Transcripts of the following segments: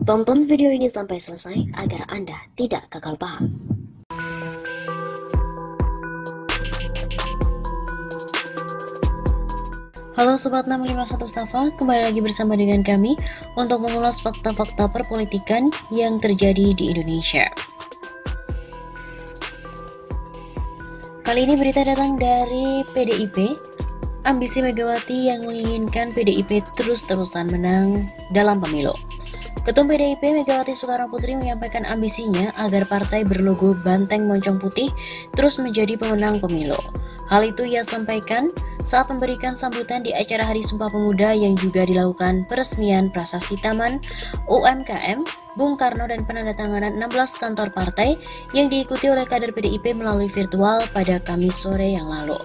Tonton video ini sampai selesai agar Anda tidak gagal paham. Halo Sobat 651 Stafa, kembali lagi bersama dengan kami untuk mengulas fakta-fakta perpolitikan yang terjadi di Indonesia. Kali ini berita datang dari PDIP. Ambisi Megawati yang menginginkan PDIP terus-terusan menang dalam pemilu. Ketum PDIP Megawati Soekarno Putri menyampaikan ambisinya agar partai berlogo banteng moncong putih terus menjadi pemenang pemilu. Hal itu ia sampaikan saat memberikan sambutan di acara Hari Sumpah Pemuda yang juga dilakukan peresmian Prasasti Taman UMKM Bung Karno dan penandatanganan 16 kantor partai yang diikuti oleh kader PDIP melalui virtual pada Kamis sore yang lalu.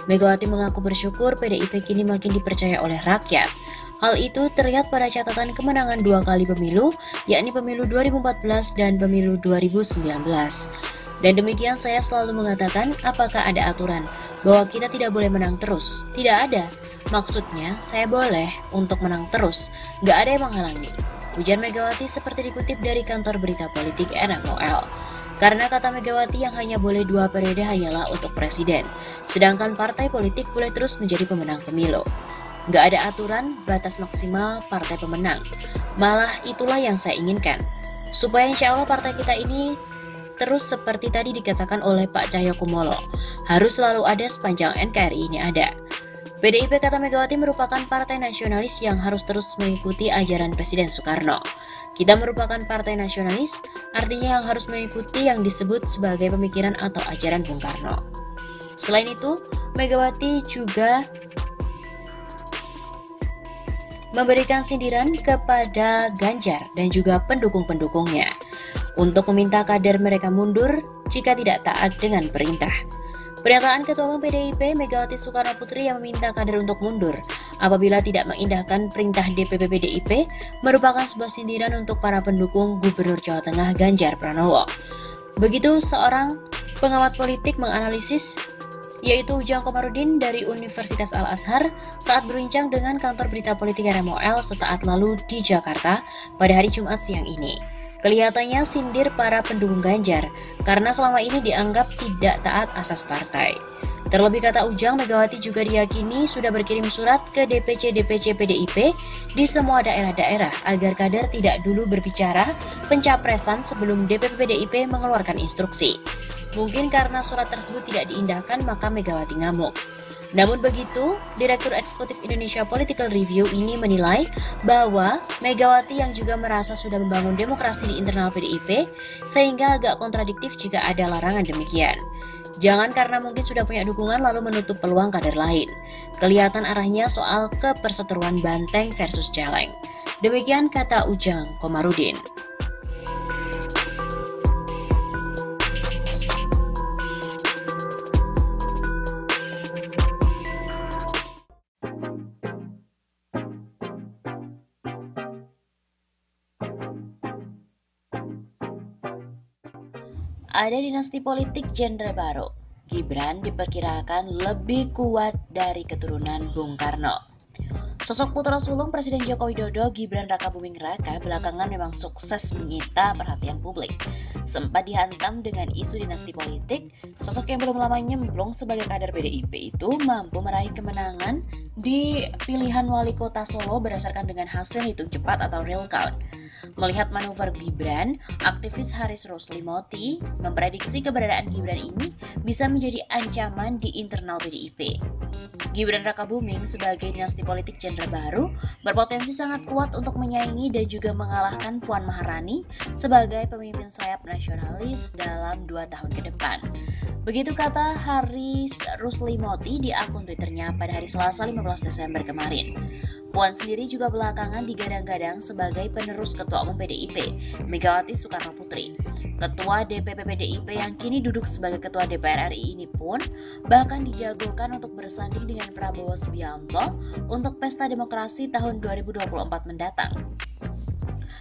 Megawati mengaku bersyukur PDIP kini makin dipercaya oleh rakyat. Hal itu terlihat pada catatan kemenangan 2 kali pemilu, yakni pemilu 2014 dan pemilu 2019. Dan demikian saya selalu mengatakan, apakah ada aturan bahwa kita tidak boleh menang terus? Tidak ada. Maksudnya, saya boleh untuk menang terus. Nggak ada yang menghalangi. Ujar Megawati seperti dikutip dari kantor berita politik NMOL. Karena kata Megawati yang hanya boleh 2 periode hanyalah untuk presiden, sedangkan partai politik boleh terus menjadi pemenang pemilu. Nggak ada aturan batas maksimal partai pemenang. Malah itulah yang saya inginkan. Supaya insya Allah partai kita ini terus seperti tadi dikatakan oleh Pak Cahyokumolo, harus selalu ada sepanjang NKRI ini ada. PDIP kata Megawati merupakan partai nasionalis yang harus terus mengikuti ajaran Presiden Soekarno. Kita merupakan partai nasionalis, artinya yang harus mengikuti yang disebut sebagai pemikiran atau ajaran Bung Karno. Selain itu, Megawati juga memberikan sindiran kepada Ganjar dan juga pendukung-pendukungnya untuk meminta kader mereka mundur jika tidak taat dengan perintah. Pernyataan Ketua Umum PDIP Megawati Soekarno Putri yang meminta kader untuk mundur apabila tidak mengindahkan perintah DPP PDIP merupakan sebuah sindiran untuk para pendukung Gubernur Jawa Tengah Ganjar Pranowo. Begitu seorang pengamat politik menganalisis, yaitu Ujang Komarudin dari Universitas Al-Azhar saat berbincang dengan kantor berita politik NMOL sesaat lalu di Jakarta pada hari Jumat siang ini. Kelihatannya sindir para pendukung Ganjar karena selama ini dianggap tidak taat asas partai. Terlebih kata Ujang, Megawati juga diyakini sudah berkirim surat ke DPC-DPC PDIP di semua daerah-daerah agar kader tidak dulu berbicara pencapresan sebelum DPP PDIP mengeluarkan instruksi. Mungkin karena surat tersebut tidak diindahkan maka Megawati ngamuk. Namun begitu, Direktur Eksekutif Indonesia Political Review ini menilai bahwa Megawati yang juga merasa sudah membangun demokrasi di internal PDIP sehingga agak kontradiktif jika ada larangan demikian. Jangan karena mungkin sudah punya dukungan lalu menutup peluang kader lain. Kelihatan arahnya soal keperseteruan banteng versus celeng. Demikian kata Ujang Komarudin. Ada dinasti politik genre baru. Gibran diperkirakan lebih kuat dari keturunan Bung Karno. Sosok putra sulung Presiden Joko Widodo, Gibran Rakabuming Raka, belakangan memang sukses menyita perhatian publik. Sempat dihantam dengan isu dinasti politik, sosok yang belum lama nyemplung sebagai kader PDIP itu mampu meraih kemenangan di pilihan wali kota Solo berdasarkan dengan hasil hitung cepat atau real count. Melihat manuver Gibran, aktivis Haris Ruslimoti memprediksi keberadaan Gibran ini bisa menjadi ancaman di internal PDIP. Gibran Rakabuming sebagai dinasti politik genre baru berpotensi sangat kuat untuk menyaingi dan juga mengalahkan Puan Maharani sebagai pemimpin sayap nasionalis dalam 2 tahun ke depan. Begitu kata Haris Ruslimoti di akun Twitternya pada hari Selasa 15 Desember kemarin. Puan sendiri juga belakangan digadang-gadang sebagai penerus Ketua Umum PDIP, Megawati Soekarno Putri. Ketua DPP PDIP yang kini duduk sebagai Ketua DPR RI ini pun bahkan dijagokan untuk bersanding dengan Prabowo Subianto untuk Pesta Demokrasi tahun 2024 mendatang.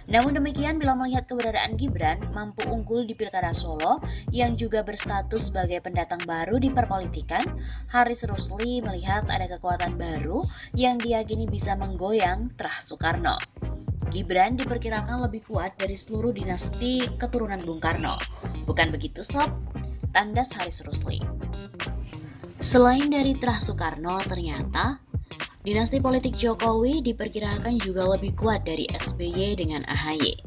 Namun demikian, bila melihat keberadaan Gibran mampu unggul di Pilkada Solo yang juga berstatus sebagai pendatang baru di perpolitikan, Haris Rusli melihat ada kekuatan baru yang diyakini bisa menggoyang terah Soekarno. Gibran diperkirakan lebih kuat dari seluruh dinasti keturunan Bung Karno. Bukan begitu, Sob? Tandas Haris Rusli. Selain dari Terah Soekarno, ternyata dinasti politik Jokowi diperkirakan juga lebih kuat dari SBY dengan AHY.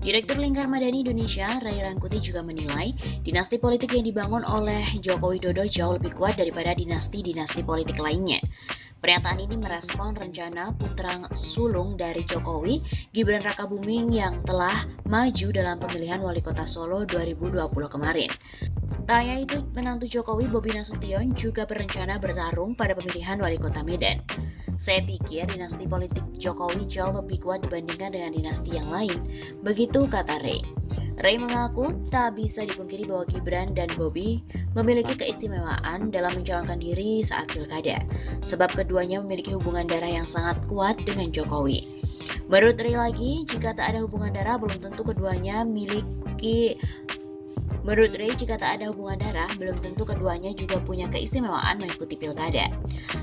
Direktur Lingkar Madani Indonesia, Ray Rangkuti juga menilai dinasti politik yang dibangun oleh Joko Widodo jauh lebih kuat daripada dinasti-dinasti politik lainnya. Pernyataan ini merespon rencana putra sulung dari Jokowi, Gibran Rakabuming yang telah maju dalam pemilihan wali kota Solo 2020 kemarin. Tak hanya itu, menantu Jokowi Bobi Nasution juga berencana bertarung pada pemilihan wali kota Medan. Saya pikir dinasti politik Jokowi jauh lebih kuat dibandingkan dengan dinasti yang lain, begitu kata Ray. Ray mengaku tak bisa dipungkiri bahwa Gibran dan Bobi memiliki keistimewaan dalam mencalonkan diri saat pilkada, sebab keduanya memiliki hubungan darah yang sangat kuat dengan Jokowi. Menurut Ray lagi, jika tak ada hubungan darah belum tentu keduanya juga punya keistimewaan mengikuti pilkada.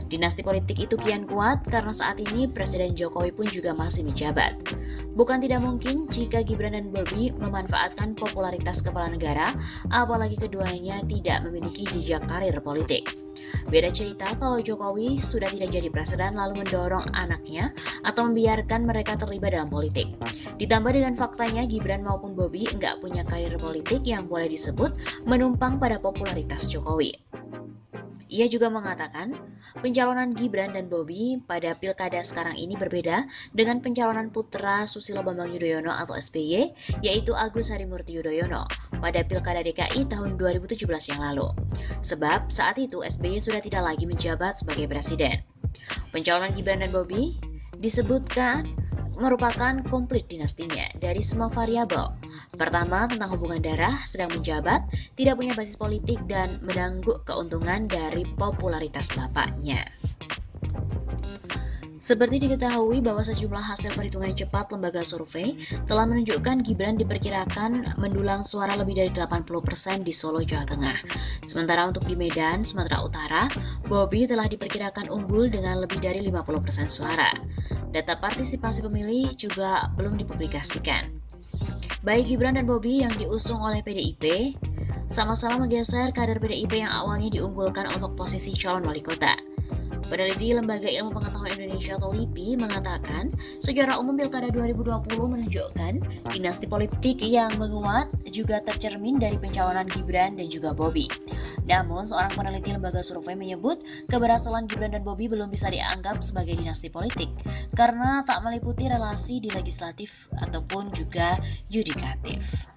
Dinasti politik itu kian kuat karena saat ini Presiden Jokowi pun juga masih menjabat. Bukan tidak mungkin jika Gibran dan Bobi memanfaatkan popularitas kepala negara, apalagi keduanya tidak memiliki jejak karir politik. Beda cerita kalau Jokowi sudah tidak jadi presiden lalu mendorong anaknya atau membiarkan mereka terlibat dalam politik. Ditambah dengan faktanya Gibran maupun Bobi enggak punya karir politik yang boleh disebut menumpang pada popularitas Jokowi. Ia juga mengatakan, pencalonan Gibran dan Bobi pada pilkada sekarang ini berbeda dengan pencalonan putra Susilo Bambang Yudhoyono atau SBY, yaitu Agus Harimurti Yudhoyono, pada pilkada DKI tahun 2017 yang lalu. Sebab saat itu SBY sudah tidak lagi menjabat sebagai presiden. Pencalonan Gibran dan Bobi disebutkan merupakan konflik dinastinya dari semua variabel. Pertama, tentang hubungan darah, sedang menjabat, tidak punya basis politik dan menangguk keuntungan dari popularitas bapaknya. Seperti diketahui bahwa sejumlah hasil perhitungan cepat lembaga survei telah menunjukkan Gibran diperkirakan mendulang suara lebih dari 80% di Solo, Jawa Tengah. Sementara untuk di Medan, Sumatera Utara, Bobi telah diperkirakan unggul dengan lebih dari 50% suara. Data partisipasi pemilih juga belum dipublikasikan. Baik Gibran dan Bobi yang diusung oleh PDIP sama-sama menggeser kader PDIP yang awalnya diunggulkan untuk posisi calon wali kota. Peneliti Lembaga Ilmu Pengetahuan Indonesia atau LIPI mengatakan, secara umum Pilkada 2020 menunjukkan dinasti politik yang menguat juga tercermin dari pencalonan Gibran dan juga Bobi. Namun, seorang peneliti lembaga survei menyebut keberhasilan Gibran dan Bobi belum bisa dianggap sebagai dinasti politik karena tak meliputi relasi di legislatif ataupun juga yudikatif.